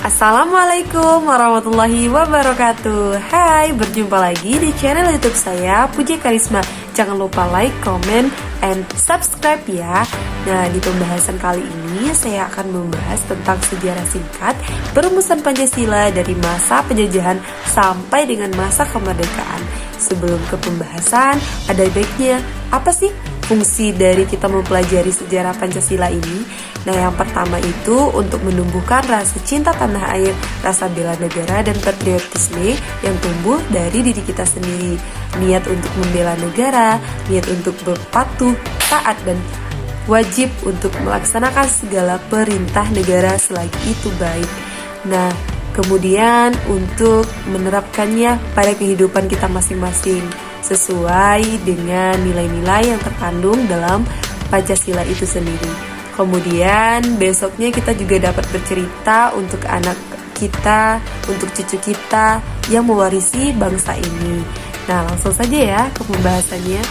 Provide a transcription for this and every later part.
Assalamualaikum warahmatullahi wabarakatuh. Hai, berjumpa lagi di channel YouTube saya, Puji Karisma. Jangan lupa like, comment, and subscribe ya. Nah, di pembahasan kali ini saya akan membahas tentang sejarah singkat perumusan Pancasila dari masa penjajahan sampai dengan masa kemerdekaan. Sebelum ke pembahasan, ada baiknya apa sih fungsi dari kita mempelajari sejarah Pancasila ini? Nah, yang pertama itu untuk menumbuhkan rasa cinta tanah air, rasa bela negara dan patriotisme yang tumbuh dari diri kita sendiri. Niat untuk membela negara, niat untuk berpatuh, taat dan wajib untuk melaksanakan segala perintah negara selagi itu baik. Nah, kemudian untuk menerapkannya pada kehidupan kita masing-masing sesuai dengan nilai-nilai yang terkandung dalam Pancasila itu sendiri. Kemudian besoknya kita juga dapat bercerita untuk anak kita, untuk cucu kita yang mewarisi bangsa ini. Nah, langsung saja ya ke pembahasannya.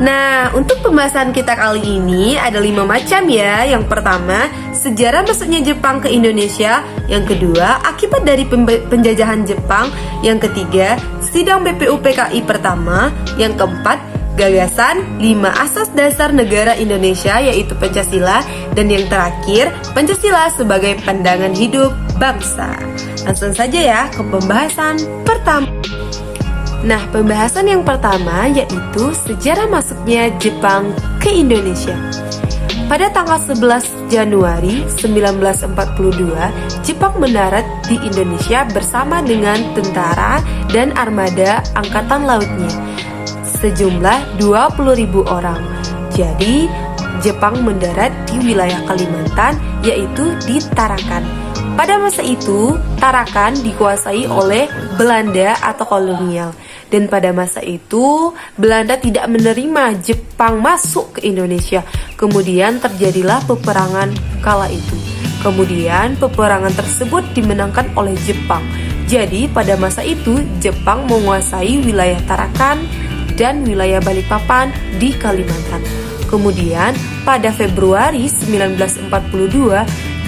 Nah, untuk pembahasan kita kali ini ada 5 macam ya. Yang pertama, sejarah masuknya Jepang ke Indonesia. Yang kedua, akibat dari penjajahan Jepang. Yang ketiga, sidang BPUPKI pertama. Yang keempat, gagasan 5 asas dasar negara Indonesia yaitu Pancasila. Dan yang terakhir, Pancasila sebagai pandangan hidup bangsa. Langsung saja ya ke pembahasan pertama. Nah, pembahasan yang pertama yaitu sejarah masuknya Jepang ke Indonesia. Pada tanggal 11 Januari 1942, Jepang mendarat di Indonesia bersama dengan tentara dan armada angkatan lautnya sejumlah 20.000 orang. Jadi, Jepang mendarat di wilayah Kalimantan, yaitu di Tarakan. Pada masa itu, Tarakan dikuasai oleh Belanda atau kolonial. Dan pada masa itu, Belanda tidak menerima Jepang masuk ke Indonesia. Kemudian terjadilah peperangan kala itu. Kemudian peperangan tersebut dimenangkan oleh Jepang. Jadi, pada masa itu, Jepang menguasai wilayah Tarakan dan wilayah Balikpapan di Kalimantan. Kemudian pada Februari 1942,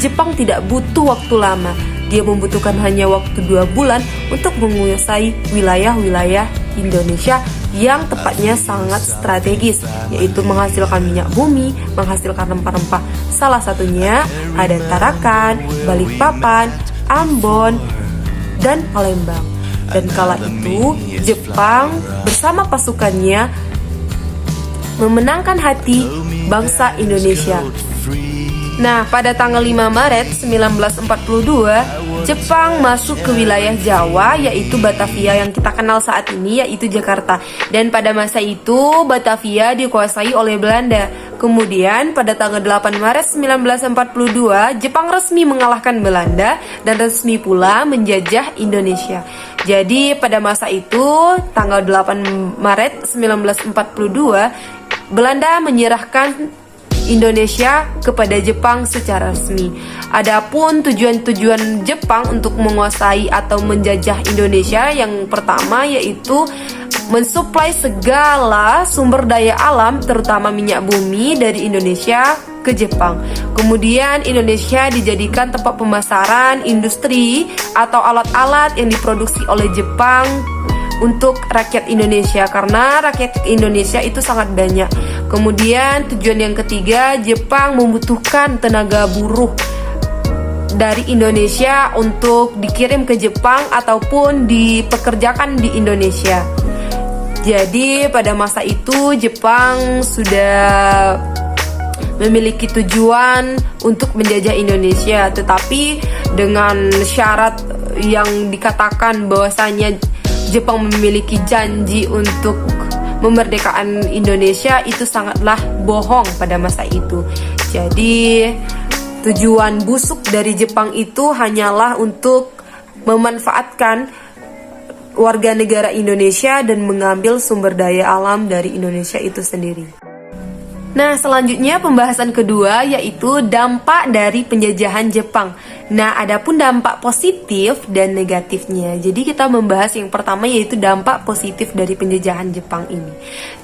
Jepang tidak butuh waktu lama. Dia membutuhkan hanya waktu 2 bulan untuk menguasai wilayah-wilayah Indonesia yang tepatnya sangat strategis, yaitu menghasilkan minyak bumi, menghasilkan rempah-rempah. Salah satunya ada Tarakan, Balikpapan, Ambon, dan Palembang. Dan kala itu, Jepang bersama pasukannya memenangkan hati bangsa Indonesia. Nah, pada tanggal 5 Maret 1942, Jepang masuk ke wilayah Jawa, yaitu Batavia yang kita kenal saat ini, yaitu Jakarta. Dan pada masa itu, Batavia dikuasai oleh Belanda. Kemudian, pada tanggal 8 Maret 1942, Jepang resmi mengalahkan Belanda dan resmi pula menjajah Indonesia. Jadi, pada masa itu, tanggal 8 Maret 1942, Belanda menyerahkan Indonesia kepada Jepang secara resmi. Adapun tujuan-tujuan Jepang untuk menguasai atau menjajah Indonesia yang pertama yaitu mensuplai segala sumber daya alam terutama minyak bumi dari Indonesia ke Jepang. Kemudian Indonesia dijadikan tempat pemasaran industri atau alat-alat yang diproduksi oleh Jepang untuk rakyat Indonesia, karena rakyat Indonesia itu sangat banyak. Kemudian tujuan yang ketiga, Jepang membutuhkan tenaga buruh dari Indonesia untuk dikirim ke Jepang ataupun dipekerjakan di Indonesia. Jadi pada masa itu Jepang sudah memiliki tujuan untuk menjajah Indonesia, tetapi dengan syarat yang dikatakan bahwasanya Jepang memiliki janji untuk memerdekakan Indonesia itu sangatlah bohong pada masa itu. Jadi tujuan busuk dari Jepang itu hanyalah untuk memanfaatkan warga negara Indonesia dan mengambil sumber daya alam dari Indonesia itu sendiri. Nah, selanjutnya pembahasan kedua yaitu dampak dari penjajahan Jepang. Nah, adapun dampak positif dan negatifnya. Jadi kita membahas yang pertama yaitu dampak positif dari penjajahan Jepang ini.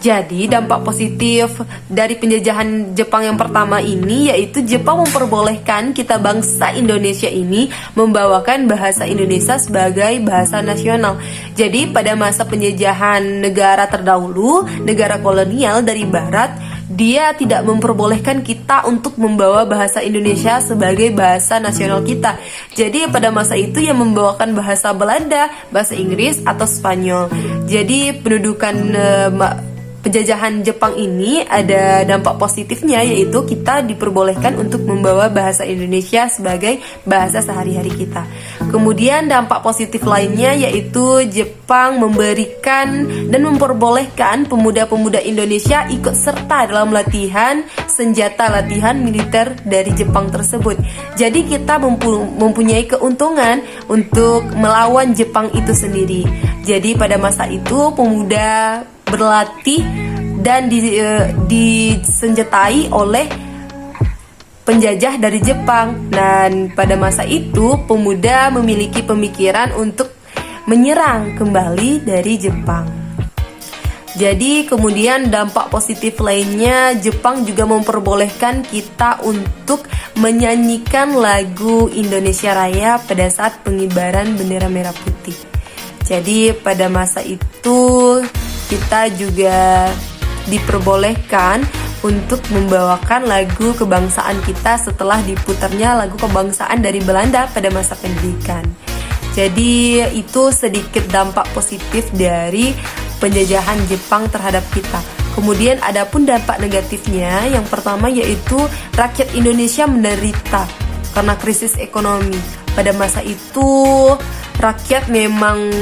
Jadi, dampak positif dari penjajahan Jepang yang pertama ini yaitu Jepang memperbolehkan kita bangsa Indonesia ini membawakan bahasa Indonesia sebagai bahasa nasional. Jadi, pada masa penjajahan negara terdahulu, negara kolonial dari barat, dia tidak memperbolehkan kita untuk membawa bahasa Indonesia sebagai bahasa nasional kita. Jadi pada masa itu yang membawakan bahasa Belanda, bahasa Inggris atau Spanyol. Jadi pendudukan penjajahan Jepang ini ada dampak positifnya, yaitu kita diperbolehkan untuk membawa bahasa Indonesia sebagai bahasa sehari-hari kita. Kemudian dampak positif lainnya yaitu Jepang memberikan dan memperbolehkan pemuda-pemuda Indonesia ikut serta dalam latihan militer dari Jepang tersebut. Jadi kita mempunyai keuntungan untuk melawan Jepang itu sendiri. Jadi pada masa itu pemuda berlatih dan disenjatai oleh penjajah dari Jepang. Dan pada masa itu pemuda memiliki pemikiran untuk menyerang kembali dari Jepang. Jadi kemudian dampak positif lainnya, Jepang juga memperbolehkan kita untuk menyanyikan lagu Indonesia Raya pada saat pengibaran bendera merah putih. Jadi pada masa itu kita juga diperbolehkan untuk membawakan lagu kebangsaan kita setelah diputarnya lagu kebangsaan dari Belanda pada masa pendidikan. Jadi itu sedikit dampak positif dari penjajahan Jepang terhadap kita. Kemudian adapun dampak negatifnya, yang pertama yaitu rakyat Indonesia menderita karena krisis ekonomi. Pada masa itu rakyat memang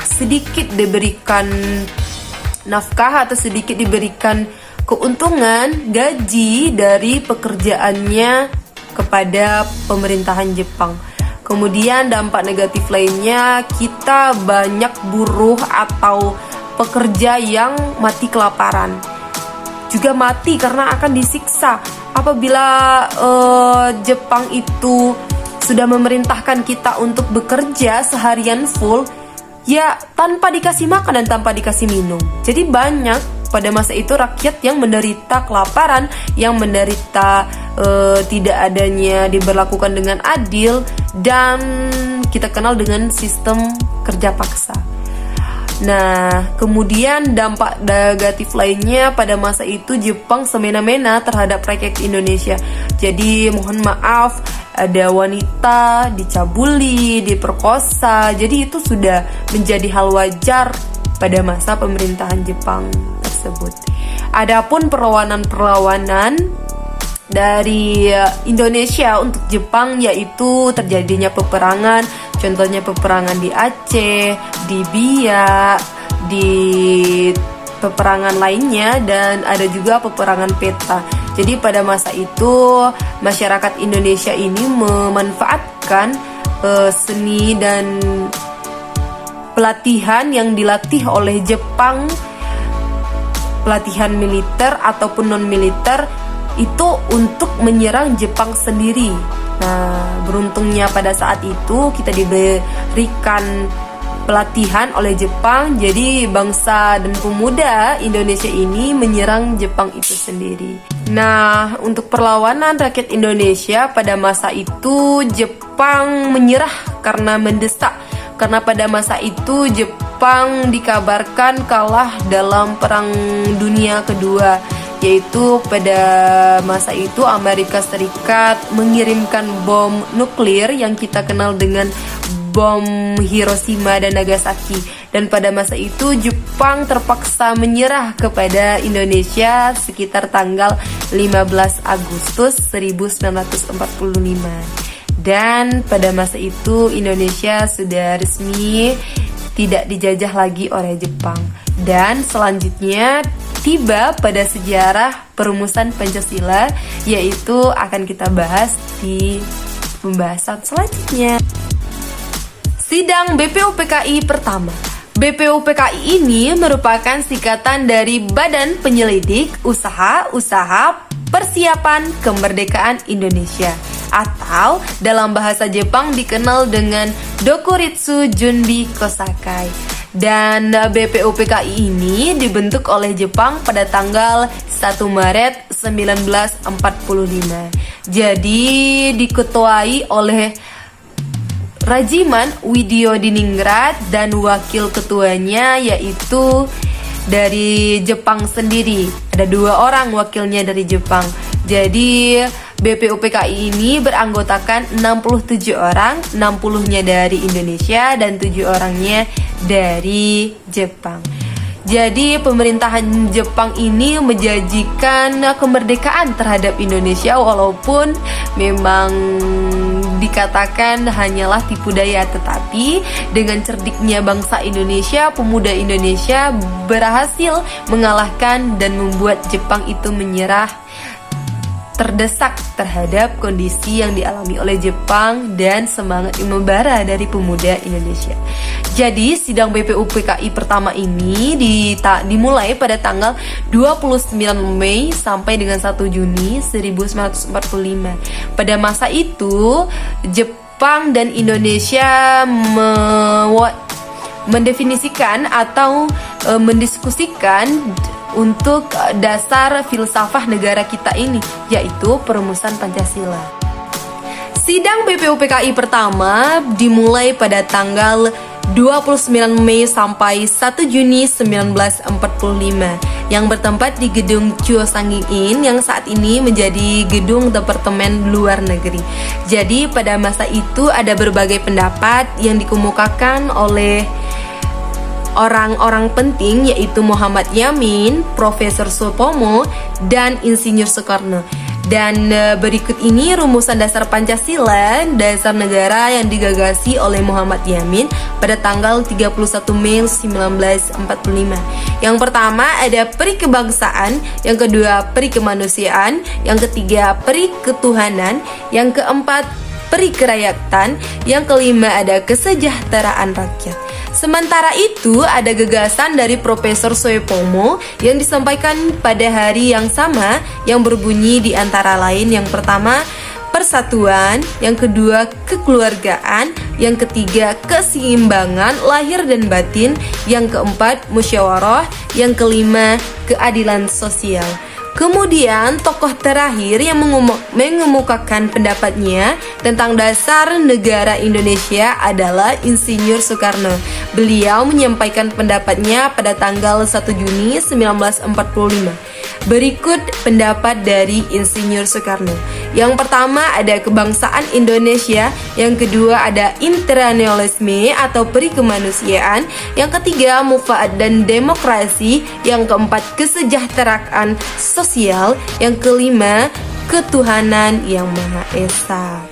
sedikit diberikan nafkah atau sedikit diberikan keuntungan gaji dari pekerjaannya kepada pemerintahan Jepang. Kemudian dampak negatif lainnya, kita banyak buruh atau pekerja yang mati kelaparan, juga mati karena akan disiksa apabila Jepang itu sudah memerintahkan kita untuk bekerja seharian full, ya tanpa dikasih makan dan tanpa dikasih minum. Jadi banyak pada masa itu rakyat yang menderita kelaparan, yang menderita tidak adanya diberlakukan dengan adil, dan kita kenal dengan sistem kerja paksa. Nah, kemudian dampak negatif lainnya, pada masa itu Jepang semena-mena terhadap rakyat Indonesia. Jadi mohon maaf, ada wanita dicabuli, diperkosa. Jadi itu sudah menjadi hal wajar pada masa pemerintahan Jepang tersebut. Adapun perlawanan dari Indonesia untuk Jepang yaitu terjadinya peperangan, contohnya peperangan di Aceh, di Biak, di peperangan lainnya, dan ada juga peperangan peta. Jadi pada masa itu masyarakat Indonesia ini memanfaatkan seni dan pelatihan yang dilatih oleh Jepang, pelatihan militer ataupun non-militer, itu untuk menyerang Jepang sendiri. Nah, beruntungnya pada saat itu kita diberikan pelatihan oleh Jepang, jadi bangsa dan pemuda Indonesia ini menyerang Jepang itu sendiri. Nah, untuk perlawanan rakyat Indonesia pada masa itu, Jepang menyerah karena mendesak. Karena pada masa itu Jepang dikabarkan kalah dalam Perang Dunia Kedua, yaitu pada masa itu Amerika Serikat mengirimkan bom nuklir yang kita kenal dengan bom Hiroshima dan Nagasaki. Dan pada masa itu Jepang terpaksa menyerah kepada Indonesia sekitar tanggal 15 Agustus 1945. Dan pada masa itu Indonesia sudah resmi tidak dijajah lagi oleh Jepang. Dan selanjutnya tiba pada sejarah perumusan Pancasila, yaitu akan kita bahas di pembahasan selanjutnya. Sidang BPUPKI pertama. BPUPKI ini merupakan singkatan dari Badan Penyelidik Usaha Persiapan Kemerdekaan Indonesia, atau dalam bahasa Jepang dikenal dengan Dokuritsu Junbi Kosakai. Dan BPUPKI ini dibentuk oleh Jepang pada tanggal 1 Maret 1945. Jadi diketuai oleh Rajiman Widyodiningrat dan wakil ketuanya yaitu dari Jepang sendiri. Ada 2 orang wakilnya dari Jepang. Jadi BPUPKI ini beranggotakan 67 orang, 60-nya dari Indonesia dan 7 orangnya dari Jepang. Jadi pemerintahan Jepang ini menjanjikan kemerdekaan terhadap Indonesia, walaupun memang dikatakan hanyalah tipu daya, tetapi dengan cerdiknya bangsa Indonesia, pemuda Indonesia berhasil mengalahkan dan membuat Jepang itu menyerah, terdesak terhadap kondisi yang dialami oleh Jepang dan semangat yang membara dari pemuda Indonesia. Jadi sidang BPUPKI pertama ini dimulai pada tanggal 29 Mei sampai dengan 1 Juni 1945. Pada masa itu Jepang dan Indonesia mendefinisikan atau mendiskusikan untuk dasar filsafah negara kita ini, yaitu perumusan Pancasila. Sidang BPUPKI pertama dimulai pada tanggal 29 Mei sampai 1 Juni 1945 yang bertempat di Gedung Chuo Sangging yang saat ini menjadi Gedung Departemen Luar Negeri. Jadi pada masa itu ada berbagai pendapat yang dikemukakan oleh orang-orang penting, yaitu Muhammad Yamin, Profesor Supomo, dan Insinyur Soekarno. Dan berikut ini rumusan dasar Pancasila, dasar negara yang digagasi oleh Muhammad Yamin pada tanggal 31 Mei 1945. Yang pertama ada peri kebangsaan, yang kedua peri kemanusiaan, yang ketiga peri ketuhanan, yang keempat peri kerakyatan, yang kelima ada kesejahteraan rakyat. Sementara itu ada gagasan dari Profesor Soepomo yang disampaikan pada hari yang sama yang berbunyi di antara lain yang pertama persatuan, yang kedua kekeluargaan, yang ketiga keseimbangan lahir dan batin, yang keempat musyawarah, yang kelima keadilan sosial. Kemudian tokoh terakhir yang mengemukakan pendapatnya tentang dasar negara Indonesia adalah Insinyur Soekarno. Beliau menyampaikan pendapatnya pada tanggal 1 Juni 1945. Berikut pendapat dari Insinyur Soekarno. Yang pertama ada kebangsaan Indonesia, yang kedua ada internasionalisme atau peri kemanusiaan, yang ketiga mufaat dan demokrasi, yang keempat kesejahteraan sosial, yang kelima ketuhanan yang Maha Esa.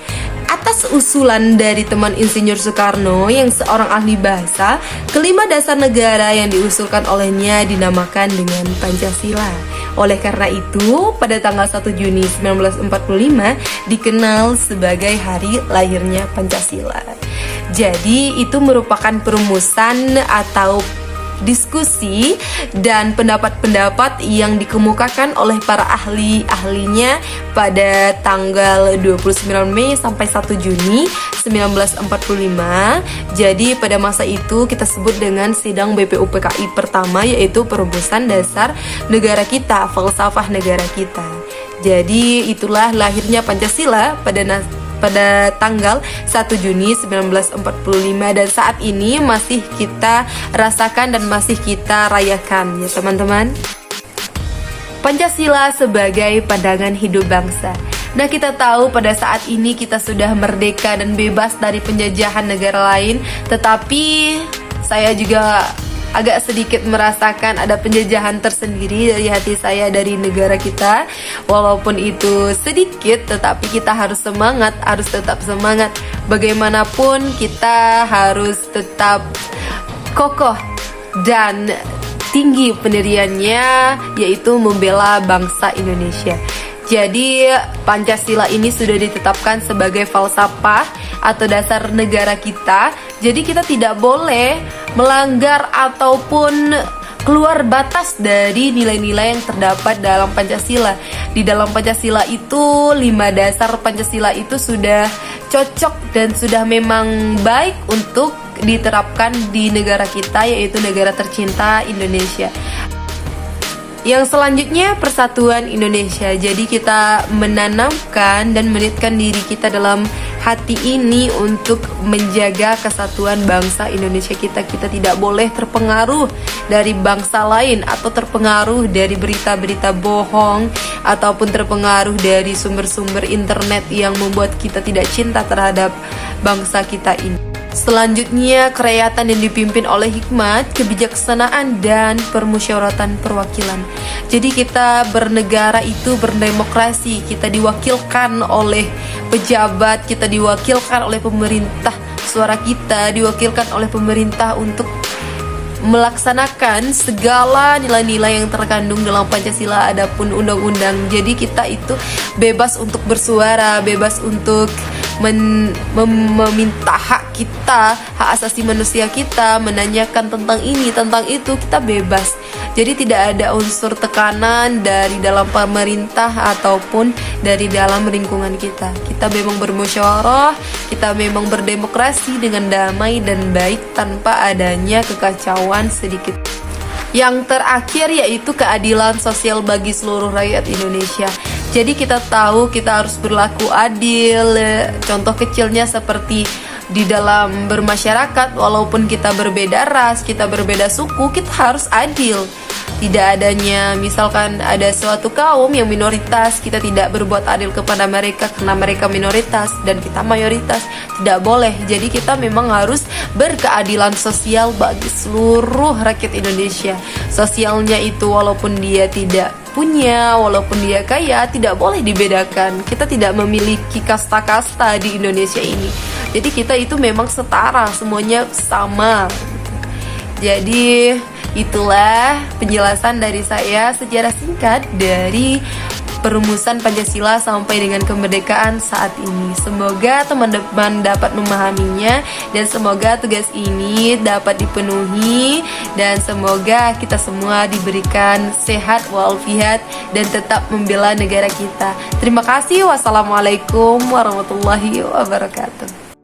Atas usulan dari teman Insinyur Soekarno yang seorang ahli bahasa, kelima dasar negara yang diusulkan olehnya dinamakan dengan Pancasila. Oleh karena itu, pada tanggal 1 Juni 1945 dikenal sebagai hari lahirnya Pancasila. Jadi itu merupakan perumusan atau diskusi dan pendapat-pendapat yang dikemukakan oleh para ahli-ahlinya pada tanggal 29 Mei sampai 1 Juni 1945. Jadi pada masa itu kita sebut dengan sidang BPUPKI pertama, yaitu perumusan dasar negara kita, falsafah negara kita. Jadi itulah lahirnya Pancasila pada tanggal 1 Juni 1945 dan saat ini masih kita rasakan dan masih kita rayakan ya teman-teman. Pancasila sebagai pandangan hidup bangsa. Nah, kita tahu pada saat ini kita sudah merdeka dan bebas dari penjajahan negara lain, tetapi saya juga agak sedikit merasakan ada penjajahan tersendiri dari hati saya dari negara kita. Walaupun itu sedikit, tetapi kita harus semangat, harus tetap semangat. Bagaimanapun kita harus tetap kokoh dan tinggi pendiriannya, yaitu membela bangsa Indonesia. Jadi Pancasila ini sudah ditetapkan sebagai falsafah atau dasar negara kita. Jadi kita tidak boleh melanggar ataupun keluar batas dari nilai-nilai yang terdapat dalam Pancasila. Di dalam Pancasila itu 5 dasar Pancasila itu sudah cocok dan sudah memang baik untuk diterapkan di negara kita, yaitu negara tercinta Indonesia. Yang selanjutnya persatuan Indonesia. Jadi kita menanamkan dan menitkan diri kita dalam hati ini untuk menjaga kesatuan bangsa Indonesia kita. Kita tidak boleh terpengaruh dari bangsa lain atau terpengaruh dari berita-berita bohong ataupun terpengaruh dari sumber-sumber internet yang membuat kita tidak cinta terhadap bangsa kita ini. Selanjutnya, kerakyatan yang dipimpin oleh hikmat, kebijaksanaan, dan permusyawaratan perwakilan. Jadi kita bernegara itu berdemokrasi, kita diwakilkan oleh pejabat, kita diwakilkan oleh pemerintah, suara kita diwakilkan oleh pemerintah untuk melaksanakan segala nilai-nilai yang terkandung dalam Pancasila, adapun undang-undang. Jadi kita itu bebas untuk bersuara, bebas untuk meminta hak kita, hak asasi manusia kita, menanyakan tentang ini, tentang itu, kita bebas. Jadi tidak ada unsur tekanan dari dalam pemerintah ataupun dari dalam lingkungan kita. Kita memang bermusyawarah, kita memang berdemokrasi dengan damai dan baik tanpa adanya kekacauan sedikit. Yang terakhir yaitu keadilan sosial bagi seluruh rakyat Indonesia. Jadi kita tahu kita harus berlaku adil. Contoh kecilnya seperti di dalam bermasyarakat, walaupun kita berbeda ras, kita berbeda suku, kita harus adil. Tidak adanya misalkan ada suatu kaum yang minoritas, kita tidak berbuat adil kepada mereka karena mereka minoritas dan kita mayoritas. Tidak boleh. Jadi kita memang harus berkeadilan sosial bagi seluruh rakyat Indonesia. Sosialnya itu walaupun dia tidak punya, walaupun dia kaya, tidak boleh dibedakan. Kita tidak memiliki kasta-kasta di Indonesia ini. Jadi kita itu memang setara, semuanya sama. Jadi itulah penjelasan dari saya secara singkat dari perumusan Pancasila sampai dengan kemerdekaan saat ini. Semoga teman-teman dapat memahaminya dan semoga tugas ini dapat dipenuhi dan semoga kita semua diberikan sehat walafiat dan tetap membela negara kita. Terima kasih. Wassalamualaikum warahmatullahi wabarakatuh.